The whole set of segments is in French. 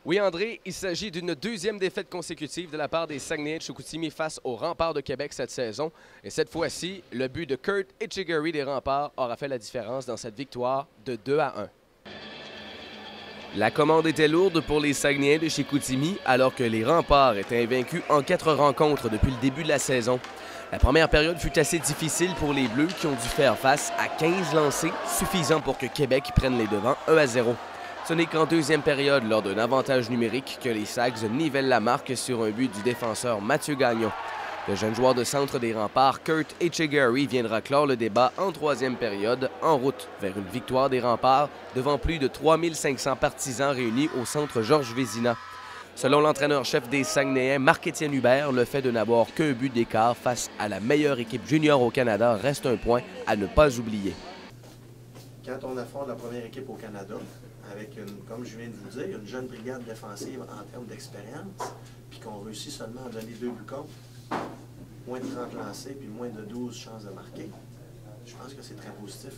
Oui, André, il s'agit d'une deuxième défaite consécutive de la part des Saguenayens de Chicoutimi face aux Remparts de Québec cette saison. Et cette fois-ci, le but de Kurt Etchegaray des Remparts aura fait la différence dans cette victoire de 2-1. La commande était lourde pour les Saguenayens de Chicoutimi alors que les Remparts étaient invaincus en 4 rencontres depuis le début de la saison. La première période fut assez difficile pour les Bleus qui ont dû faire face à 15 lancés, suffisant pour que Québec prenne les devants 1-0. Ce n'est qu'en deuxième période, lors d'un avantage numérique, que les Sags nivellent la marque sur un but du défenseur Mathieu Gagnon. Le jeune joueur de centre des Remparts, Kurt Etchegaray, viendra clore le débat en troisième période, en route vers une victoire des Remparts devant plus de 3500 partisans réunis au centre Georges Vézina. Selon l'entraîneur-chef des Saguenayens, Marc-Étienne Hubert, le fait de n'avoir qu'un but d'écart face à la meilleure équipe junior au Canada reste un point à ne pas oublier. Quand on affronte la première équipe au Canada, avec, comme je viens de vous dire, une jeune brigade défensive en termes d'expérience, puis qu'on réussit seulement à donner 2 buts contre, moins de 30 lancés, puis moins de 12 chances de marquer, je pense que c'est très positif.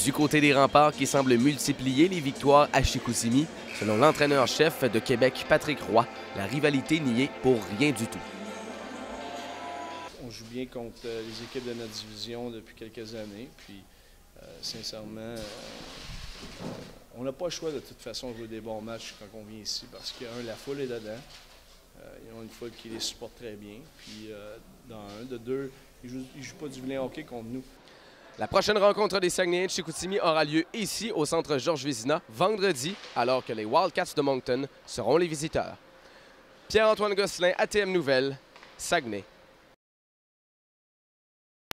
Du côté des Remparts qui semblent multiplier les victoires à Chicoutimi, selon l'entraîneur-chef de Québec, Patrick Roy, la rivalité n'y est pour rien du tout. On joue bien contre les équipes de notre division depuis quelques années, puis sincèrement, on n'a pas le choix de toute façon de jouer des bons matchs quand on vient ici parce que, la foule est dedans. Ils ont une foule qui les supporte très bien. Puis, de deux, ils ne jouent pas du vilain hockey contre nous. La prochaine rencontre des Saguenayens de Chicoutimi aura lieu ici, au centre Georges Vézina, vendredi, alors que les Wildcats de Moncton seront les visiteurs. Pierre-Antoine Gosselin, ATM Nouvelles, Saguenay.